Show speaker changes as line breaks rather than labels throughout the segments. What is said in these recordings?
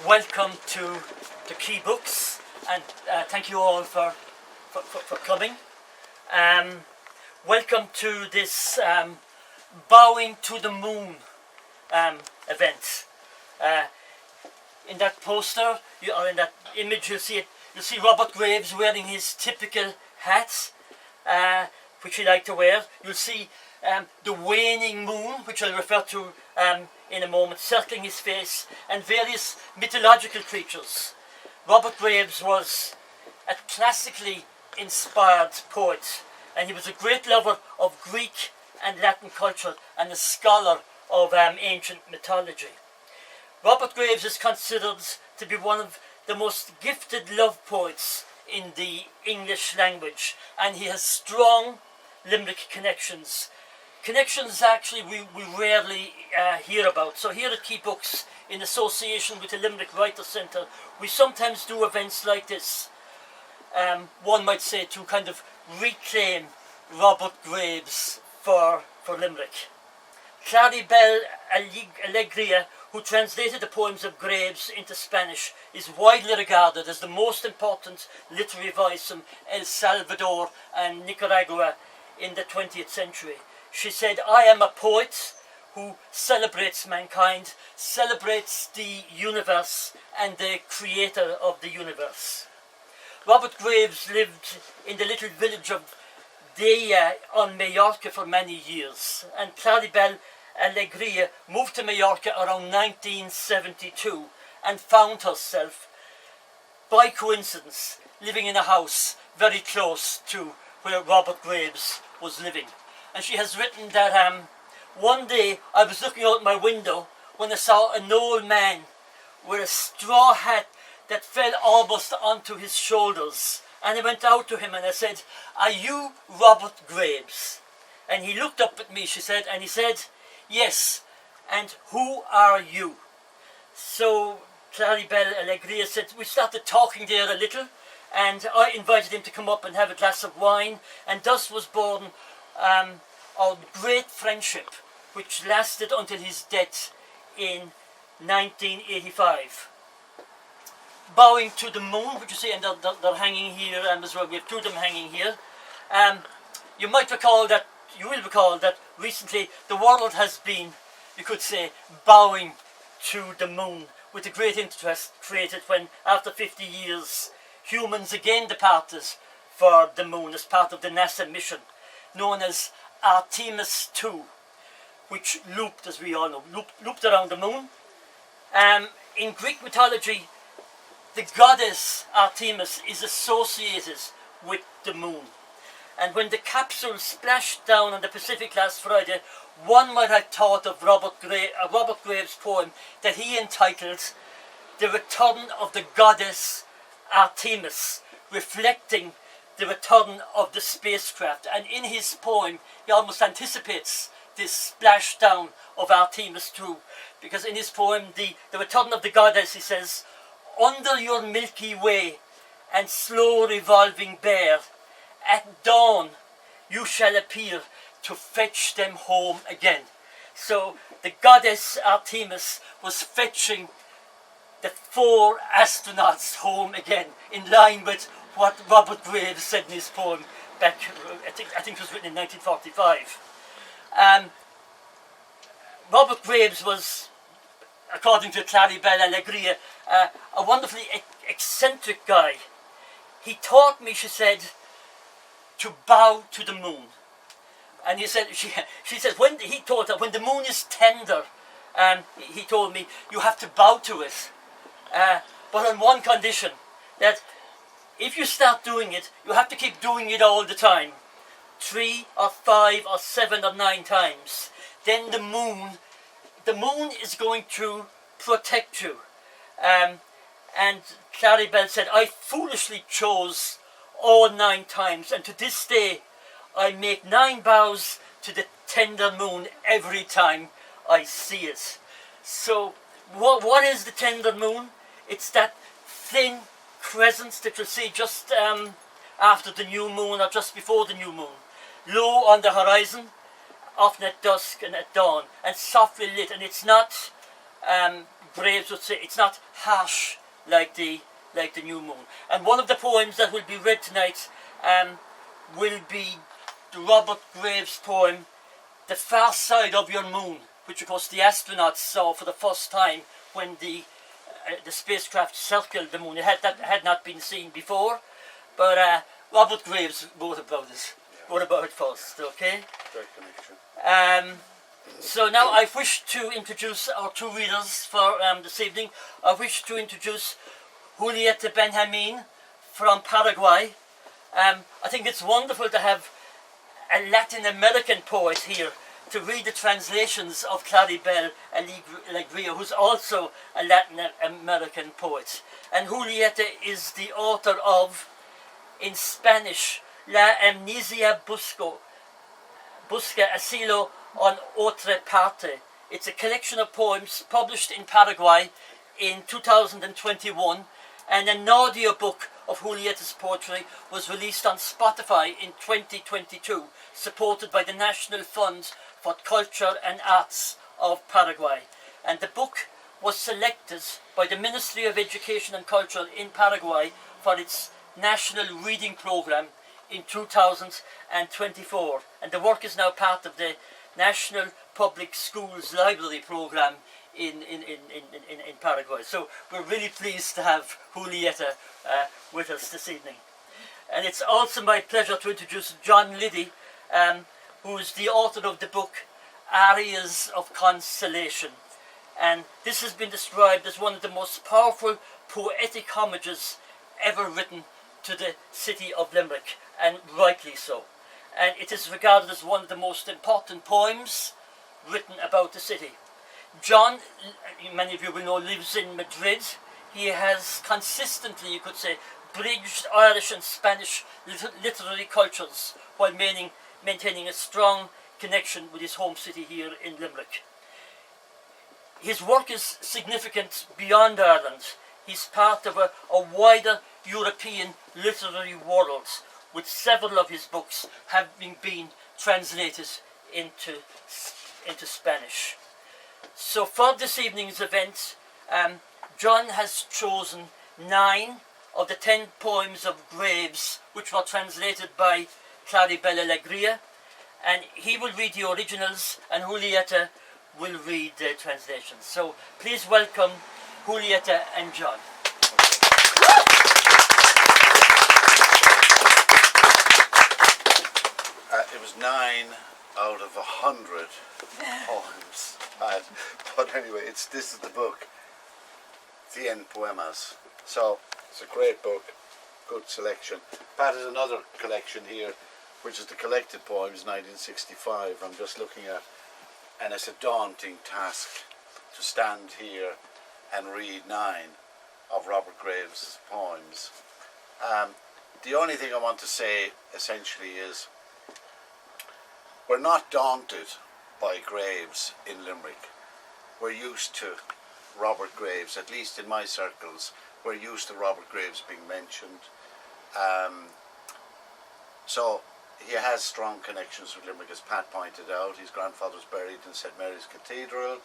welcome to Quay Books, and thank you all for coming. Welcome to this Bowing to the Moon event. In that poster, or in that image, you'll see Robert Graves wearing his typical hat, which he liked to wear. You'll see the waning moon, which I'll refer to in a moment, circling his face, and various mythological creatures. Robert Graves was a classically inspired poet, and he was a great lover of Greek and Latin culture and a scholar of ancient mythology. Robert Graves is considered to be one of the most gifted love poets in the English language, and he has strong Limerick connections. Connections actually we rarely hear about. So here at Quay Books, in association with the Limerick Writers' Centre, we sometimes do events like this. One might say to kind of reclaim Robert Graves for Limerick. Claribel Alegría, who translated the poems of Graves into Spanish, is widely regarded as the most important literary voice from El Salvador and Nicaragua in the 20th century. She said, "I am a poet who celebrates mankind, celebrates the universe and the creator of the universe." Robert Graves lived in the little village of Daya on Mallorca for many years, and Claribel Alegría moved to Mallorca around 1972 and found herself, by coincidence, living in a house very close to where Robert Graves was living. And she has written that one day I was looking out my window when I saw an old man with a straw hat that fell almost onto his shoulders. And I went out to him and I said, "Are you Robert Graves?" And he looked up at me, she said, and he said, "Yes, and who are you?" So Claribel Alegría said, we started talking there a little, and I invited him to come up and have a glass of wine, and thus was born our great friendship, which lasted until his death in 1985. Bowing to the Moon, which you see, and they're hanging here, and as well we have two of them hanging here. You will recall that recently the world has been, you could say, bowing to the moon, with a great interest created when, after 50 years, humans again departed for the moon as part of the NASA mission, known as Artemis 2, which looped, as we all know, looped around the moon. In Greek mythology, the goddess Artemis is associated with the moon. And when the capsule splashed down on the Pacific last Friday, one might have thought of Robert Graves' poem that he entitled "The Return of the Goddess Artemis," reflecting the return of the spacecraft. And in his poem, he almost anticipates this splashdown of Artemis 2, because in his poem, the return of the goddess, he says, "Under your Milky Way and slow revolving bear, at dawn you shall appear to fetch them home again." So the goddess Artemis was fetching the 4 astronauts home again, in line with what Robert Graves said in his poem back, I think it was written in 1945. Robert Graves was, according to Claribel Alegría, a wonderfully eccentric guy. He taught me, she said, to bow to the moon. And she said, when he taught her, when the moon is tender, he told me, you have to bow to it. But on one condition, that if you start doing it, you have to keep doing it all the time. 3 or 5 or 7 or 9 times. Then the moon is going to protect you. And Claribel said, I foolishly chose all 9 times, and to this day I make 9 bows to the tender moon every time I see it. So what is the tender moon? It's that thin crescent that you'll see just after the new moon or just before the new moon, low on the horizon, often at dusk and at dawn, and softly lit. And it's not Graves would say it's not harsh like the new moon. And one of the poems that will be read tonight will be the Robert Graves poem, "The Far Side of Your Moon," which of course the astronauts saw for the first time when the spacecraft circled the moon. It had not been seen before, but Robert Graves wrote about it. Wrote about it first, okay?
Great connection.
So now I wish to introduce our two readers for this evening. I wish to introduce Julieta Benjamin from Paraguay. I think it's wonderful to have a Latin American poet here to read the translations of Claribel Alegría, who's also a Latin American poet. And Julieta is the author of, in Spanish, La Amnesia Busca Asilo on Otra Parte. It's a collection of poems published in Paraguay in 2021, and an audio book of Julieta's poetry was released on Spotify in 2022, supported by the National Fund for Culture and Arts of Paraguay. And the book was selected by the Ministry of Education and Culture in Paraguay for its National Reading Programme in 2024. And the work is now part of the National Public Schools Library Programme in Paraguay. So we're really pleased to have Julieta with us this evening. And it's also my pleasure to introduce John Liddy, who is the author of the book Arias of Consolation. And this has been described as one of the most powerful poetic homages ever written to the city of Limerick, and rightly so. And it is regarded as one of the most important poems written about the city. John, many of you will know, lives in Madrid. He has consistently, you could say, bridged Irish and Spanish literary cultures while maintaining a strong connection with his home city here in Limerick. His work is significant beyond Ireland. He's part of a wider European literary world, with several of his books having been translated into Spanish. So for this evening's event, John has chosen 9 of the 10 poems of Graves, which were translated by Claribel Alegría, and he will read the originals and Julieta will read the translations. So please welcome Julieta and John.
It was 9 out of 100 poems. But anyway, this is the book, Cien Poemas. So it's a great book, good selection. Pat has another collection here, which is the collected poems 1965. I'm just looking at, and it's a daunting task to stand here and read 9 of Robert Graves' poems. The only thing I want to say essentially is we're not daunted by Graves in Limerick. We're used to Robert Graves, at least in my circles, we're used to Robert Graves being mentioned. So he has strong connections with Limerick, as Pat pointed out. His grandfather's buried in St Mary's Cathedral.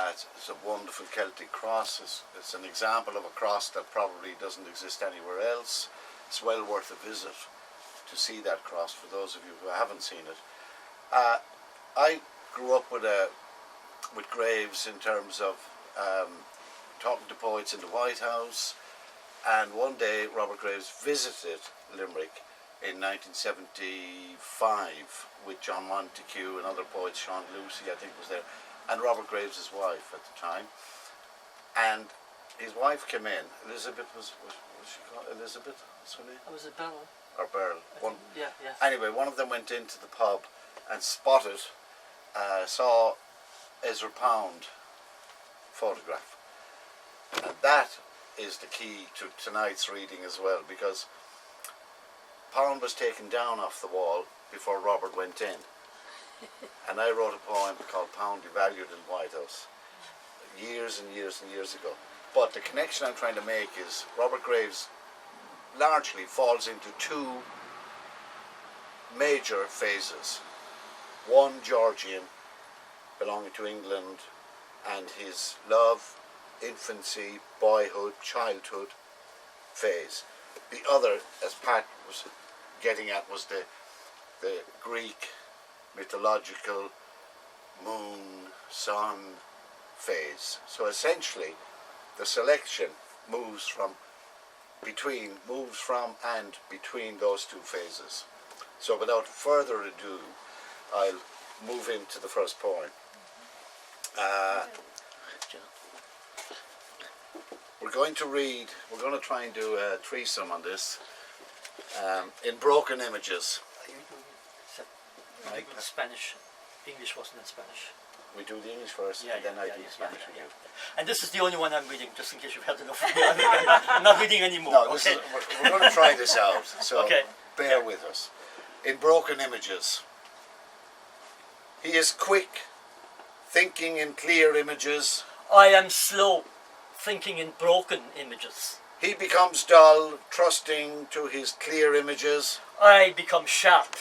It's a wonderful Celtic cross. It's an example of a cross that probably doesn't exist anywhere else. It's well worth a visit to see that cross for those of you who haven't seen it. I grew up with Graves in terms of talking to poets in the White House, and one day Robert Graves visited Limerick in 1975 with John Montague and other poets. Sean Lucy, I think, was there, and Robert Graves' wife at the time. And his wife came in. Elizabeth was she called Elizabeth? What's her name?
Was it Beryl?
Or Beryl.
Yeah.
Anyway, one of them went into the pub and spotted, saw Ezra Pound photograph. And that is the key to tonight's reading as well, because Pound was taken down off the wall before Robert went in. And I wrote a poem called Pound Devalued in White House years and years and years ago. But the connection I'm trying to make is Robert Graves largely falls into 2 major phases. One Georgian, belonging to England and his love, infancy, boyhood, childhood phase. The other, as Pat was getting at, was the Greek mythological moon, sun phase. So essentially, the selection moves from and between those two phases. So without further ado, I'll move into the first poem. We're going to try and do a threesome on this, in broken images.
I do Spanish. English wasn't in Spanish.
We do the English first, and then I do the Spanish with you.
And this is the only one I'm reading, just in case you've had enough. I'm not reading anymore.
No, we're going to try this out, so bear with us. In broken images. He is quick, thinking in clear images.
I am slow, thinking in broken images.
He becomes dull, trusting to his clear images.
I become sharp,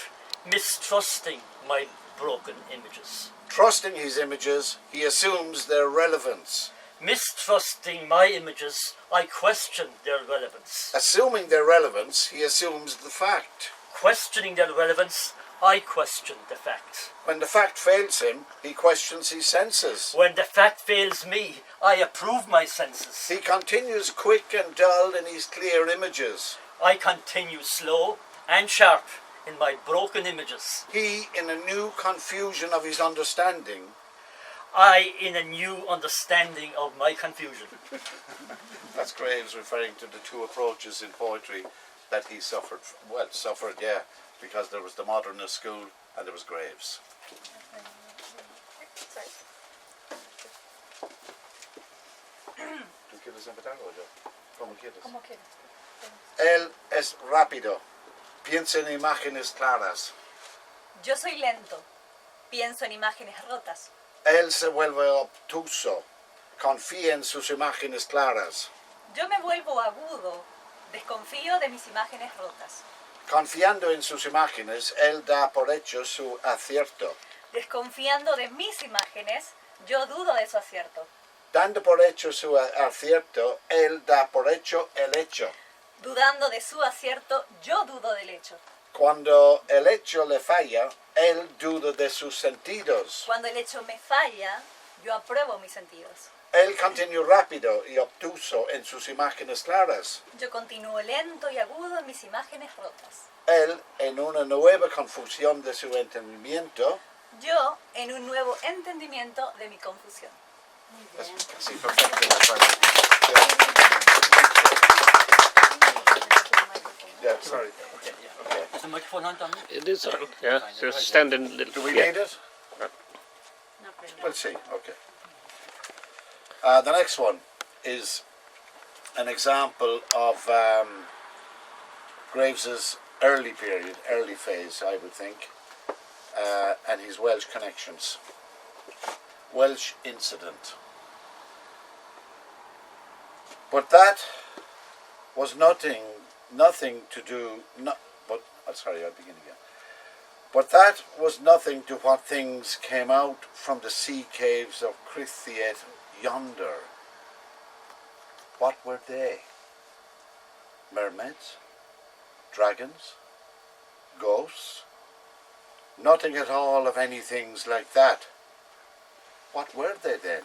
mistrusting my broken images.
Trusting his images, he assumes their relevance.
Mistrusting my images, I question their relevance.
Assuming their relevance, he assumes the fact.
Questioning their relevance, I question the fact.
When the fact fails him, he questions his senses.
When the fact fails me, I approve my senses.
He continues quick and dull in his clear images.
I continue slow and sharp in my broken images.
He, in a new confusion of his understanding.
I, in a new understanding of my confusion.
That's Graves referring to the two approaches in poetry that he suffered. Well, because there was the modernist school and there was Graves. ¿Tú quieres empezar o yo? Como quieres.
Como quieras.
Él es rápido, piensa en imágenes claras.
Yo soy lento, pienso en imágenes rotas.
Él se vuelve obtuso, confía en sus imágenes claras.
Yo me vuelvo agudo, desconfío de mis imágenes rotas.
Confiando en sus imágenes, él da por hecho su acierto.
Desconfiando de mis imágenes, yo dudo de su acierto.
Dando por hecho su acierto, él da por hecho el hecho.
Dudando de su acierto, yo dudo del hecho.
Cuando el hecho le falla, él duda de sus sentidos.
Cuando el hecho me falla, yo apruebo mis sentidos.
Él continúa rápido y obtuso en sus imágenes claras.
Yo continúo lento y agudo en mis imágenes rotas.
Él, en una nueva confusión de su entendimiento.
Yo, en un nuevo entendimiento de mi confusión.
Es casi perfecto. Yeah, sorry.
Okay. Is the microphone on, Dominic?
It is on, yeah. Just standing a little.
Do we
yeah.
need it? We'll see. Okay. The next one is an example of Graves's early period, early phase, I would think, and his Welsh connections. Welsh incident. But that was nothing to do. I'll begin again. But that was nothing to what things came out from the sea caves of Crithiet yonder. What were they? Mermaids? Dragons? Ghosts? Nothing at all of any things like that. What were they then?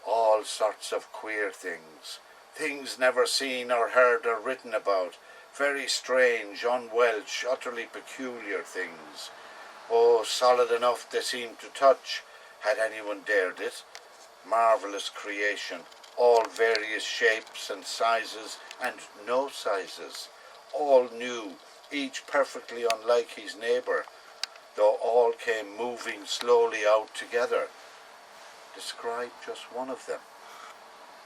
All sorts of queer things. Things never seen or heard or written about. Very strange, un-Welsh, utterly peculiar things. Oh, solid enough they seemed to touch, had anyone dared it. Marvellous creation, all various shapes and sizes, and no sizes. All new, each perfectly unlike his neighbour, though all came moving slowly out together. Describe just one of them.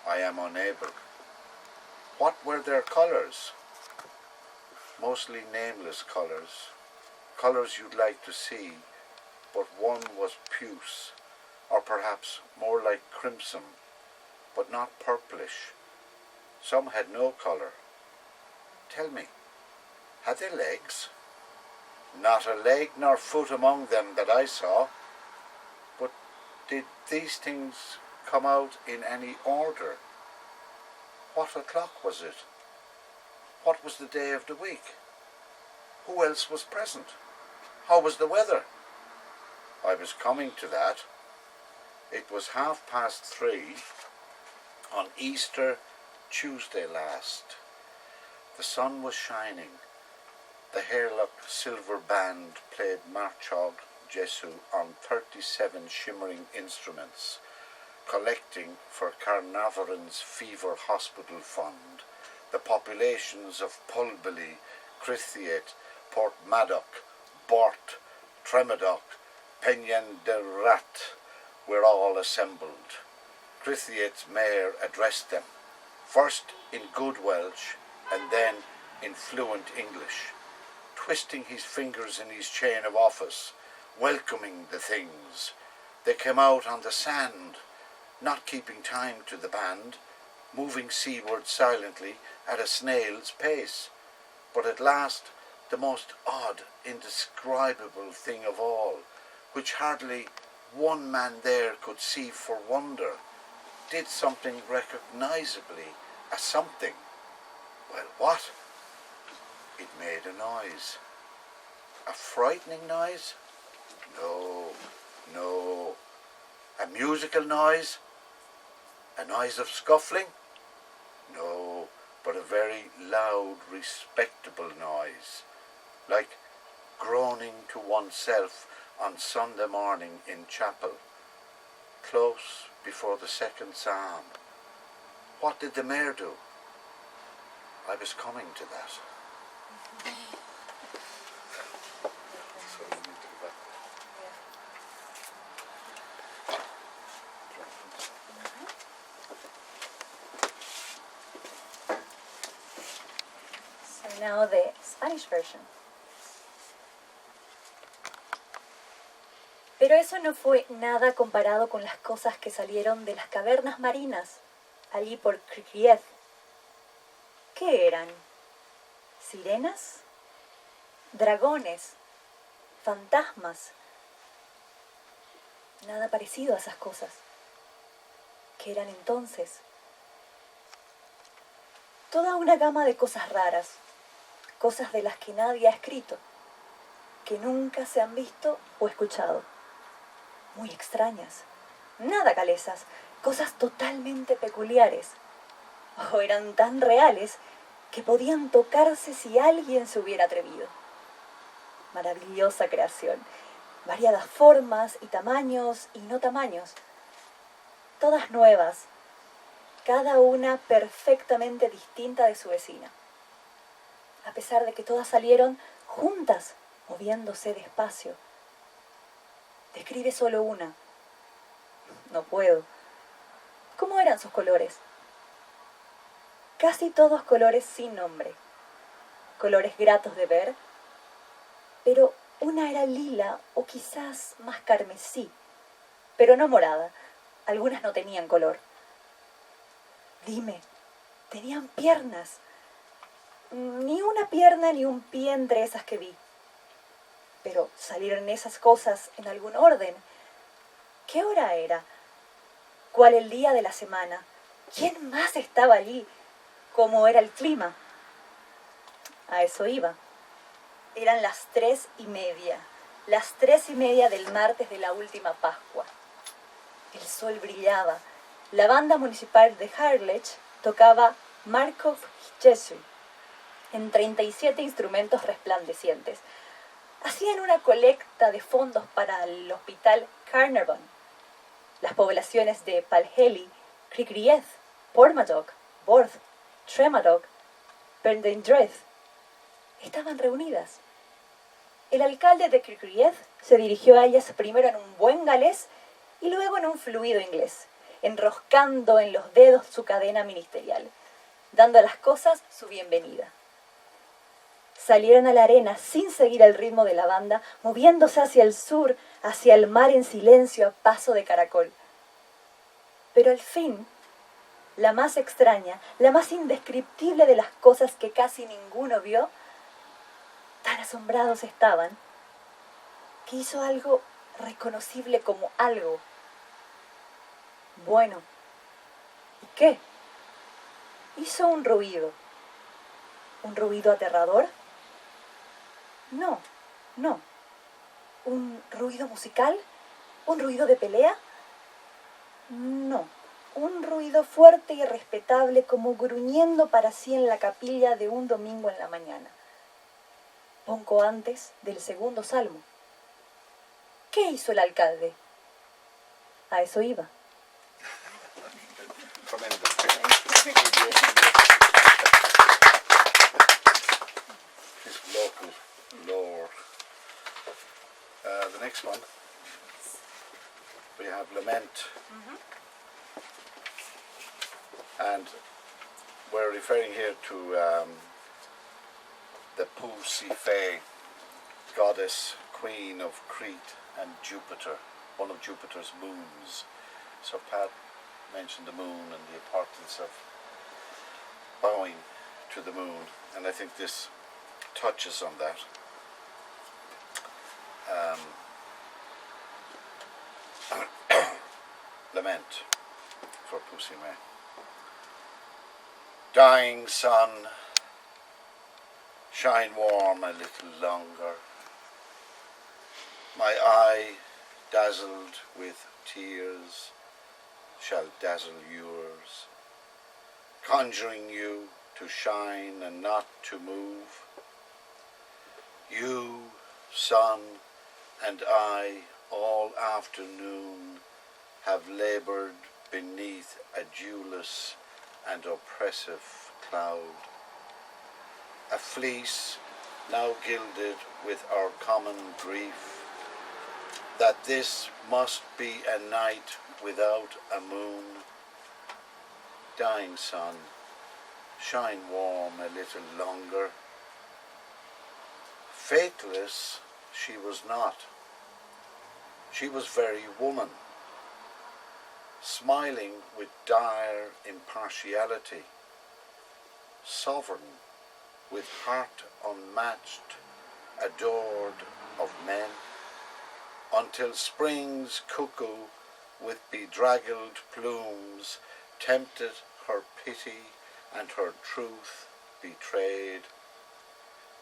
I am unable. What were their colours? Mostly nameless colours. Colours you'd like to see, but one was puce, or perhaps more like crimson, but not purplish. Some had no colour. Tell me, had they legs? Not a leg nor foot among them that I saw, but Did these things come out in any order? What o'clock was it? What was the day of the week? Who else was present? How was the weather? I was coming to that. It was 3:30 on Easter Tuesday last. The sun was shining. The hairlock silver band played Marchog Jesu on 37 shimmering instruments, collecting for Carnarvon's Fever Hospital Fund the populations of Pulbally, Crithiat, Portmadoc, Bort, Tremadoc, Penyenderat were all assembled. Crithiat's mayor addressed them, first in good Welsh and then in fluent English, twisting his fingers in his chain of office, welcoming the things. They came out on the sand, not keeping time to the band, moving seaward silently at a snail's pace. But at last, the most odd, indescribable thing of all, which hardly one man there could see for wonder, did something recognizably, a something. Well, what? It made a noise. A frightening noise? No. A musical noise? A noise of scuffling? No, but a very loud, respectable noise, like groaning to oneself on Sunday morning in chapel, close before the second psalm. What did the mayor do? I was coming to that. So we need to go back.
So now the Spanish version. Pero eso no fue nada comparado con las cosas que salieron de las cavernas marinas, allí por Kiev. ¿Qué eran? ¿Sirenas? ¿Dragones? ¿Fantasmas? Nada parecido a esas cosas. ¿Qué eran entonces? Toda una gama de cosas raras, cosas de las que nadie ha escrito, que nunca se han visto o escuchado. Muy extrañas, nada galesas, cosas totalmente peculiares. O eran tan reales que podían tocarse si alguien se hubiera atrevido. Maravillosa creación, variadas formas y tamaños y no tamaños, todas nuevas, cada una perfectamente distinta de su vecina. A pesar de que todas salieron juntas, moviéndose despacio. Describe solo una. No puedo. ¿Cómo eran sus colores? Casi todos colores sin nombre. Colores gratos de ver, pero una era lila o quizás más carmesí, pero no morada. Algunas no tenían color. Dime, ¿tenían piernas? Ni una pierna ni un pie entre esas que vi. Pero salieron esas cosas en algún orden. ¿Qué hora era? ¿Cuál el día de la semana? ¿Quién más estaba allí? ¿Cómo era el clima? A eso iba. Eran las 3:30. Las 3:30 del martes de la última Pascua. El sol brillaba. La banda municipal de Harlech tocaba Markov Jesu en 37 instrumentos resplandecientes. Hacían una colecta de fondos para el hospital Carnarvon. Las poblaciones de Palheli, Cricrieth, Portmadoc, Borth, Tremadoc, Pendendreth estaban reunidas. El alcalde de Cricrieth se dirigió a ellas primero en un buen galés y luego en un fluido inglés, enroscando en los dedos su cadena ministerial, dando a las cosas su bienvenida. Salieron a la arena sin seguir el ritmo de la banda, moviéndose hacia el sur, hacia el mar en silencio a paso de caracol. Pero al fin, la más extraña, la más indescriptible de las cosas que casi ninguno vio, tan asombrados estaban, que hizo algo reconocible como algo, Bueno, ¿y qué? Hizo un ruido. ¿Un ruido aterrador? No, no. ¿Un ruido musical? ¿Un ruido de pelea? No. Un ruido fuerte y respetable como gruñendo para sí en la capilla de un domingo en la mañana. Poco antes del segundo salmo. ¿Qué hizo el alcalde? A eso iba.
Tremendous. His local lore. The next one, we have lament. And we're referring here to the Tues, goddess, queen of Crete and Jupiter, one of Jupiter's moons. So Pat mentioned the moon and the importance of bowing to the moon, and I think this touches on that. Lament for Pussy May. Dying sun, shine warm a little longer. My eye, dazzled with tears, shall dazzle yours, conjuring you to shine and not to move. You, sun, and I, all afternoon, have laboured beneath a dewless and oppressive cloud. A fleece now gilded with our common grief, that this must be a night without a moon. Dying sun, shine warm a little longer. Faithless she was not. She was very woman, smiling with dire impartiality, sovereign with heart unmatched, adored of men, until spring's cuckoo with bedraggled plumes tempted her pity and her truth betrayed.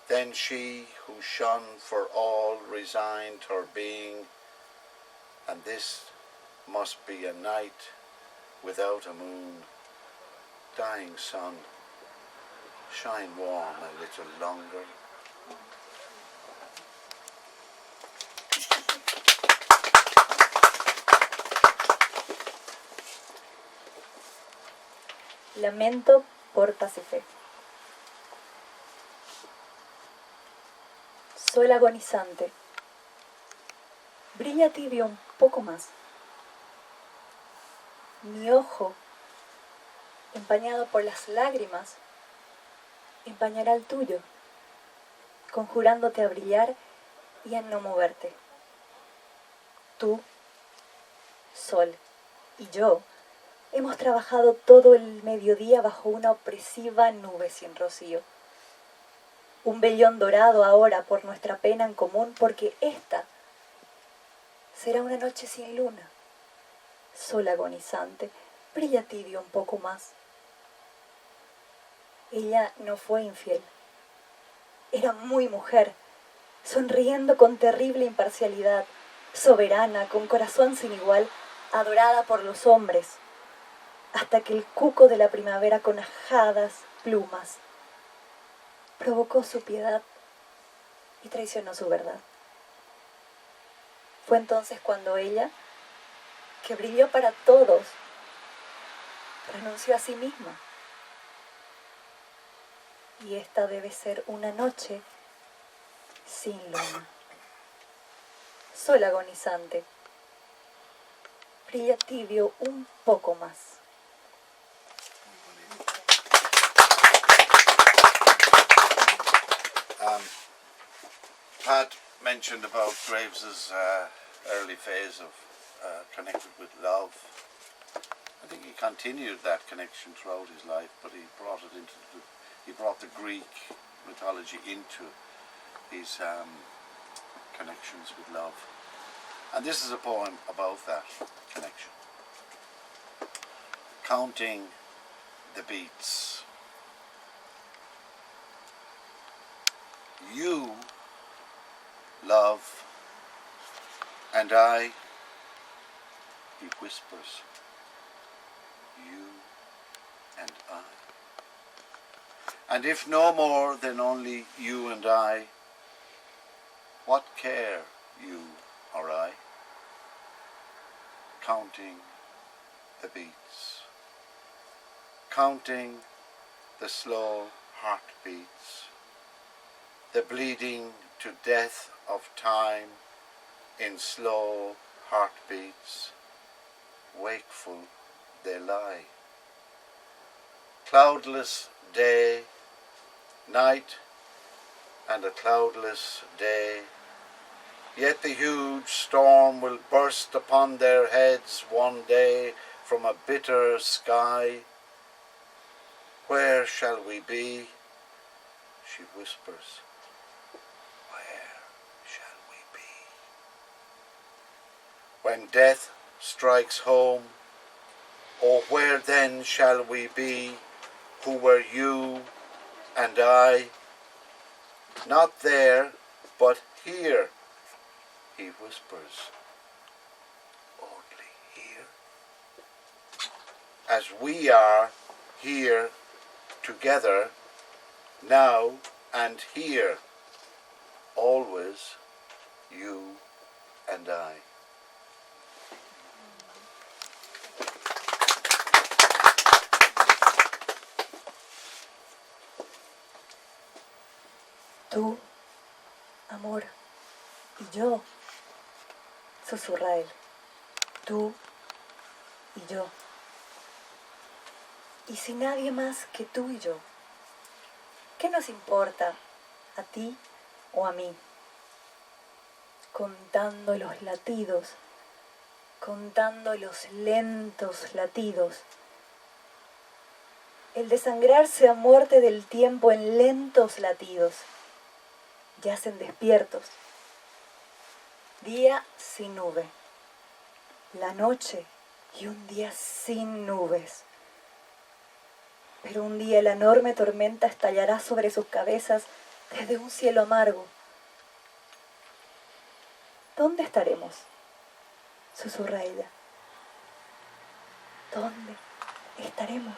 Then she who shone for all resigned her being, and this must be a night without a moon. Dying sun, shine warm a little longer.
Lamento por Pasifé. Sol agonizante. Brilla tibio un poco más. Mi ojo, empañado por las lágrimas, empañará el tuyo, conjurándote a brillar y a no moverte. Tú, sol, y yo hemos trabajado todo el mediodía bajo una opresiva nube sin rocío. Un vellón dorado ahora por nuestra pena en común, porque esta será una noche sin luna. Sol agonizante, brilla tibio un poco más. Ella no fue infiel. Era muy mujer, sonriendo con terrible imparcialidad, soberana, con corazón sin igual, adorada por los hombres, hasta que el cuco de la primavera con ajadas plumas provocó su piedad y traicionó su verdad. Fue entonces cuando ella, que brilló para todos, renunció a sí misma. Y esta debe ser una noche sin luna. Sol agonizante, brilla tibio un poco más.
Pat mentioned about Graves's early phase of connected with love. I think he continued that connection throughout his life, but he brought the Greek mythology into his connections with love. And this is a poem about that connection. counting the beats. You, love, and I, he whispers, you and I. And if no more than only you and I, what care you or I? Counting the beats, counting the slow heartbeats, the bleeding to death of time in slow heartbeats, wakeful they lie. Cloudless day, night, and a cloudless day, yet the huge storm will burst upon their heads one day from a bitter sky. Where shall we be? She whispers. Where shall we be? When death strikes home, oh, where then shall we be, who were you and I? Not there, but here, he whispers. Only here. As we are here together, now and here, always you and I.
Tú, amor, y yo, susurra él. Tú y yo. Y si nadie más que tú y yo, ¿qué nos importa a ti o a mí? Contando los latidos, contando los lentos latidos, el desangrarse a muerte del tiempo en lentos latidos, yacen despiertos, día sin nube, la noche y un día sin nubes. Pero un día la enorme tormenta estallará sobre sus cabezas desde un cielo amargo. ¿Dónde estaremos? Susurra ella. ¿Dónde estaremos?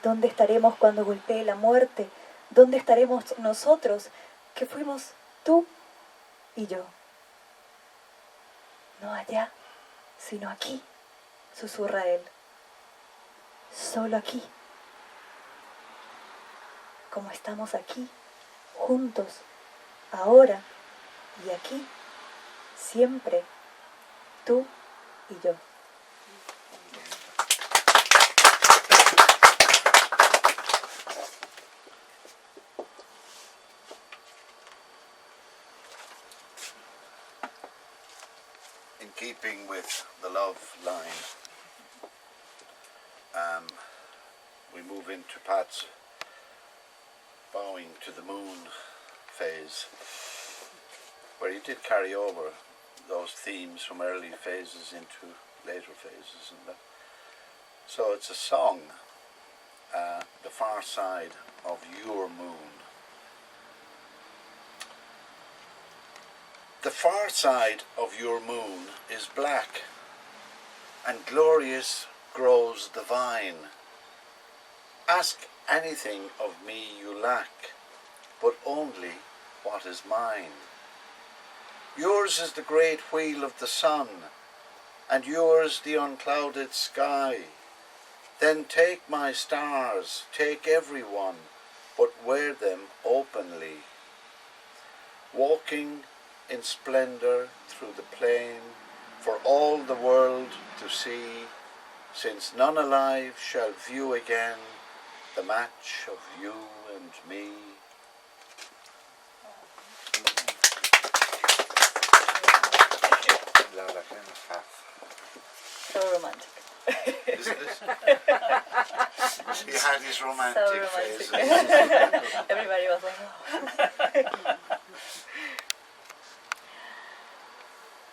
¿Dónde estaremos cuando golpee la muerte? ¿Dónde estaremos nosotros, que fuimos tú y yo? No allá, sino aquí, susurra él. Solo aquí. Como estamos aquí, juntos, ahora y aquí, siempre, tú y yo.
In keeping with the love line, we move into Pat's bowing to the moon phase, where he did carry over those themes from early phases into later phases. And that. So it's a song, The Far Side of Your Moon. The far side of your moon is black, and glorious grows the vine. Ask anything of me you lack, but only what is mine. Yours is the great wheel of the sun, and yours the unclouded sky. Then take my stars, take every one, but wear them openly. Walking in splendor through the plain, for all the world to see, since none alive shall view again the match of you and me.
So romantic.
Isn't it? He had his romantic,
So romantic.
phases.
Everybody was like, oh.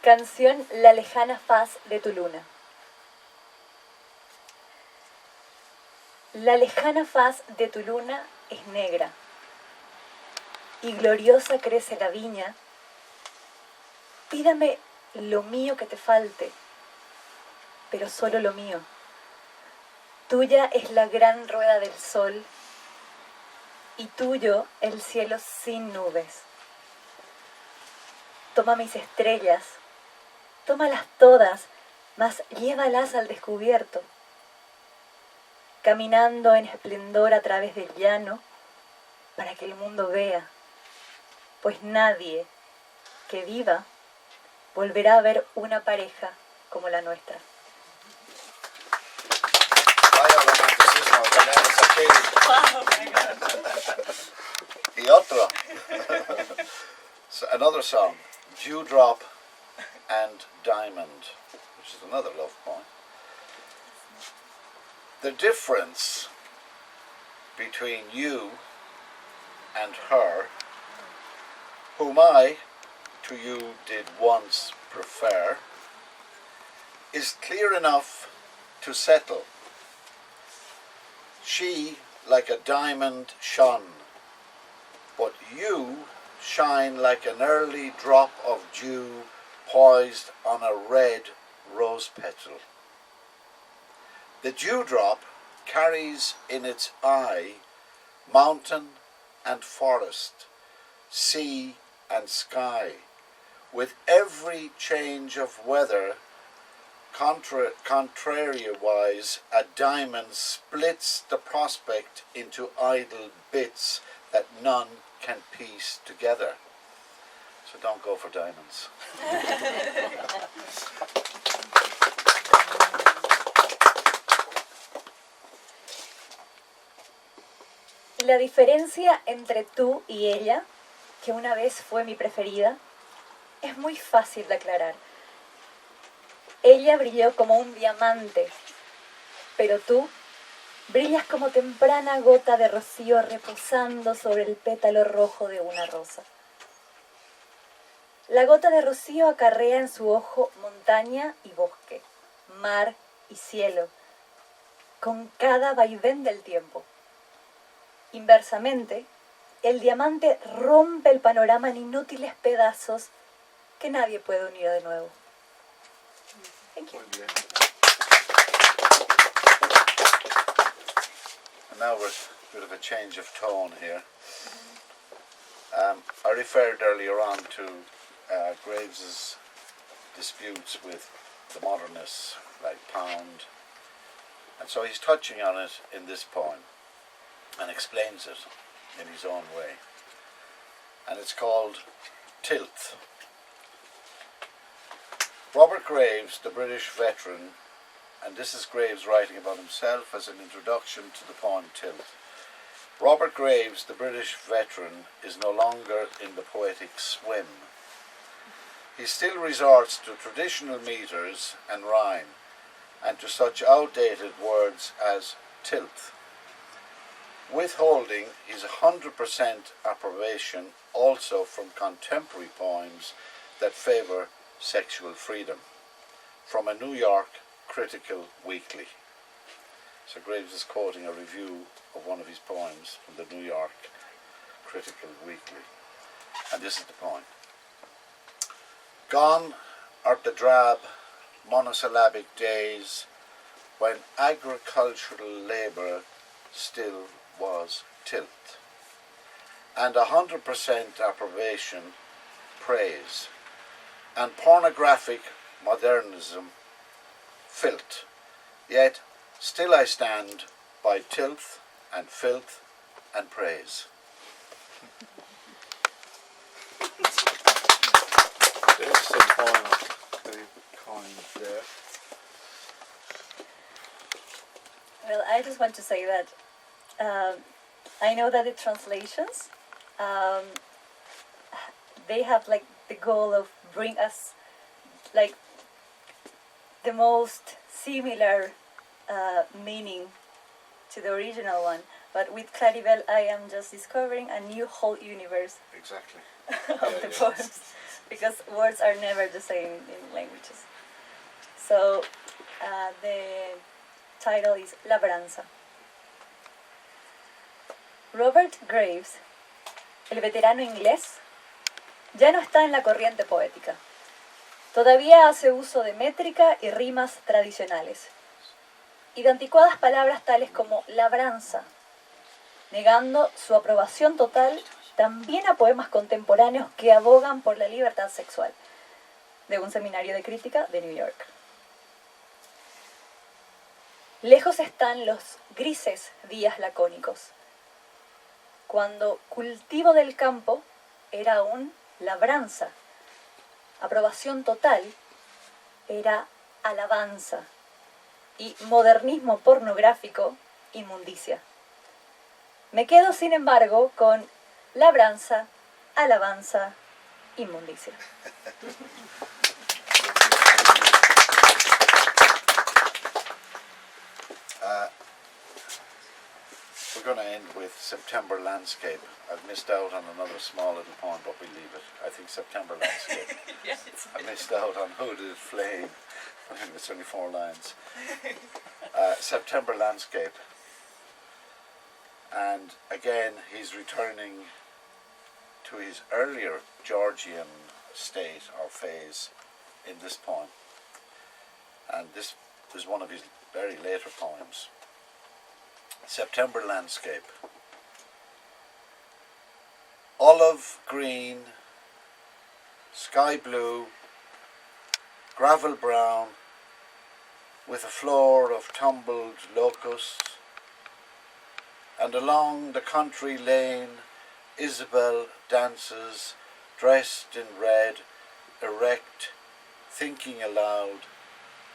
Canción La lejana faz de tu luna. La lejana faz de tu luna es negra y gloriosa crece la viña. Pídame lo mío que te falte, pero solo lo mío. Tuya es la gran rueda del sol y tuyo el cielo sin nubes. Toma mis estrellas, tómalas todas, mas llévalas al descubierto. Caminando en esplendor a través del llano, para que el mundo vea, pues nadie que viva volverá a ver una pareja como la nuestra.
Vaya romanticismo, tenemos aquí. Y otro. So another song, Dewdrop and Diamond, which is another love poem. The difference between you and her, whom I to you did once prefer, is clear enough to settle. She like a diamond shone, but you shine like an early drop of dew poised on a red rose petal. The dewdrop carries in its eye mountain and forest, sea and sky. With every change of weather, contrariwise, a diamond splits the prospect into idle bits that none can piece together. So don't go for diamonds.
La diferencia entre tú y ella, que una vez fue mi preferida, es muy fácil de aclarar. Ella brilló como un diamante, pero tú brillas como temprana gota de rocío reposando sobre el pétalo rojo de una rosa. La gota de rocío acarrea en su ojo montaña y bosque, mar y cielo, con cada vaivén del tiempo. Inversamente, el diamante rompe el panorama en inútiles pedazos que nadie puede unir de nuevo. Thank you.
And now we're a bit of a change of tone here. I referred earlier on to Graves's disputes with the modernists like Pound, and so he's touching on it in this poem and explains it in his own way. And it's called Tilt. Robert Graves, the British veteran, and this is Graves writing about himself as an introduction to the poem Tilt. Robert Graves, the British veteran, is no longer in the poetic swim. He still resorts to traditional metres and rhyme, and to such outdated words as tilt, withholding his 100% approbation also from contemporary poems that favour sexual freedom, from a New York critical weekly. So Graves is quoting a review of one of his poems from the New York Critical Weekly, and this is the poem. Gone are the drab monosyllabic days when agricultural labour still was tilt, and 100% approbation, praise, and pornographic modernism filth. Yet still I stand by tilth and filth and praise.
There's some poems, very kind there.
Well, I just want to say that I know that the translations, they have like the goal of bring us like the most similar meaning to the original one. But with Claribel, I am just discovering a new whole universe
Exactly.
of the poems, because words are never the same in languages. So the title is Labranza. Robert Graves, el veterano inglés, ya no está en la corriente poética. Todavía hace uso de métrica y rimas tradicionales, y de anticuadas palabras tales como labranza, negando su aprobación total también a poemas contemporáneos que abogan por la libertad sexual, de un seminario de crítica de New York. Lejos están los grises días lacónicos, cuando cultivo del campo era aún labranza, aprobación total era alabanza y modernismo pornográfico inmundicia. Me quedo, sin embargo, con labranza, alabanza, inmundicia.
We're going to end with September Landscape. I've missed out on another small little poem, but we leave it. I think September Landscape. I missed out on Hooded Flame. But anyway, it's only 4 lines. September Landscape. And again, he's returning to his earlier Georgian state or phase in this poem. And this is one of his very later poems. September Landscape. Olive green, sky blue, gravel brown, with a floor of tumbled locusts, and along the country lane Isabel dances, dressed in red, erect, thinking aloud,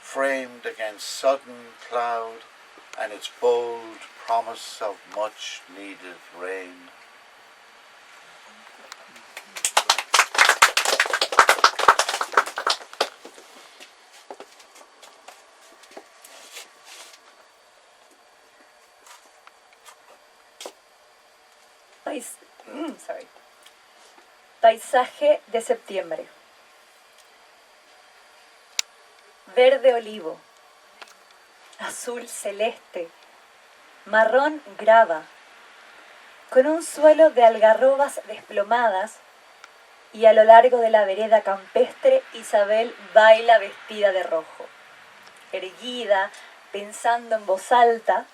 framed against sudden cloud and its bold promise of much needed rain.
Paisaje de septiembre. Verde olivo, azul celeste, marrón grava, con un suelo de algarrobas desplomadas, y a lo largo de la vereda campestre Isabel baila vestida de rojo, erguida, pensando en voz alta,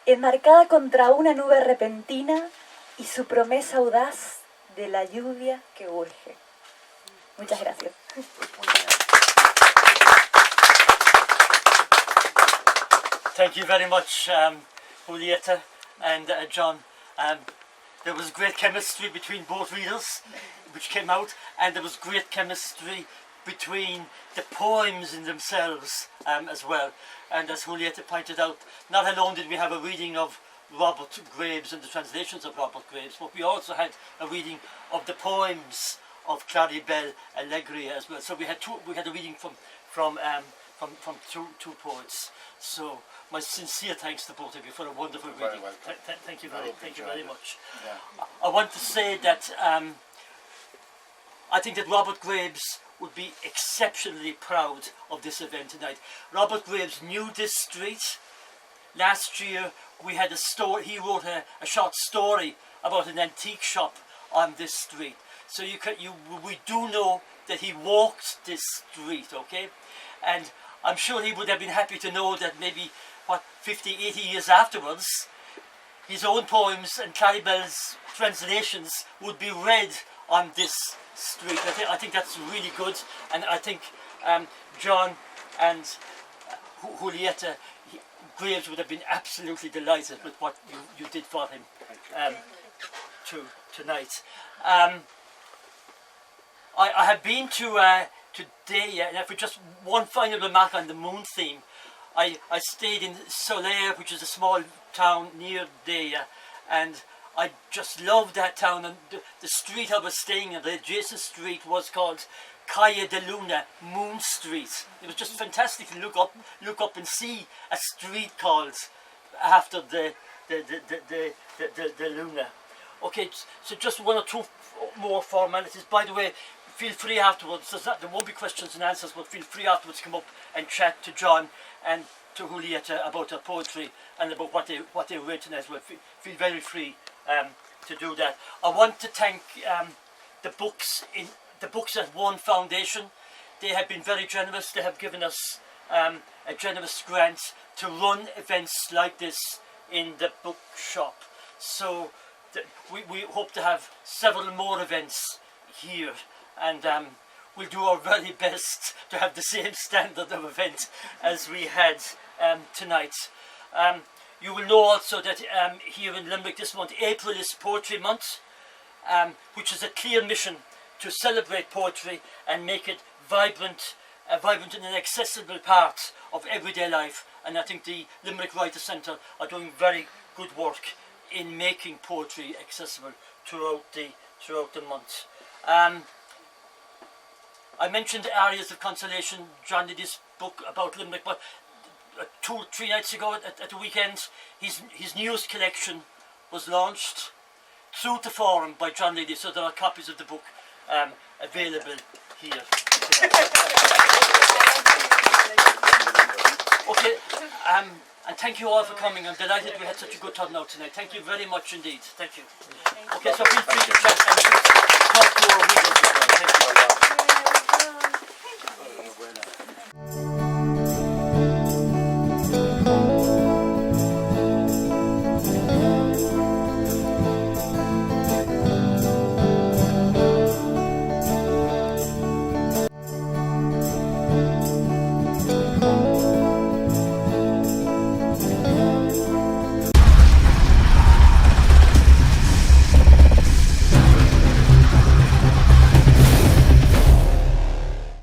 enmarcada contra una nube repentina y su promesa audaz de la lluvia que urge. Muchas gracias.
Thank you very much, Julieta and John. There was great chemistry between both readers, which came out, and there was great chemistry between the poems in themselves as well. And as Julieta pointed out, not alone did we have a reading of Robert Graves and the translations of Robert Graves, but we also had a reading of the poems of Claribel Alegría as well. So we had a reading from two poets. So my sincere thanks to both of you for a wonderful reading. Thank you very much.
Yeah.
I want to say that I think that Robert Graves would be exceptionally proud of this event tonight. Robert Graves knew this street. Last year we had he wrote a short story about an antique shop on this street. So we do know that he walked this street, okay? And I'm sure he would have been happy to know that maybe 50, 80 years afterwards, his own poems and Claribel's translations would be read on this street. I think that's really good, and I think John and Julieta Graves would have been absolutely delighted with what you did for him tonight. I have been to Deya, and for just one final remark on the moon theme, I stayed in Solaire, which is a small town near Deya, and I just loved that town. And the street I was staying in, the adjacent street, was called Calle de Luna, Moon Street. It was just fantastic to look up and see a street called after the Luna. Okay, so just one or two more formalities. By the way, feel free afterwards. There won't be questions and answers, but feel free afterwards to come up and chat to John and to Julieta about their poetry and about what they've written as well. Feel very free to do that. I want to thank the Books at One Foundation. They have been very generous. They have given us a generous grant to run events like this in the bookshop. So we hope to have several more events here, and we'll do our very best to have the same standard of event as we had tonight. You will know also that here in Limerick this month, April is Poetry Month, which is a clear mission to celebrate poetry and make it vibrant and an accessible part of everyday life. And I think the Limerick Writers Centre are doing very good work in making poetry accessible throughout the month. I mentioned Areas of Consolation, John Liddy's book about Limerick, but 2-3 nights ago at the weekend, his newest collection was launched, Through the Forum by John Liddy, so there are copies of the book available here. Okay, and thank you all for coming. I'm delighted we had such a good turnout tonight. Thank you very much indeed. Thank you. Okay, so feel free to chat and talk to our readers as well. Thank you.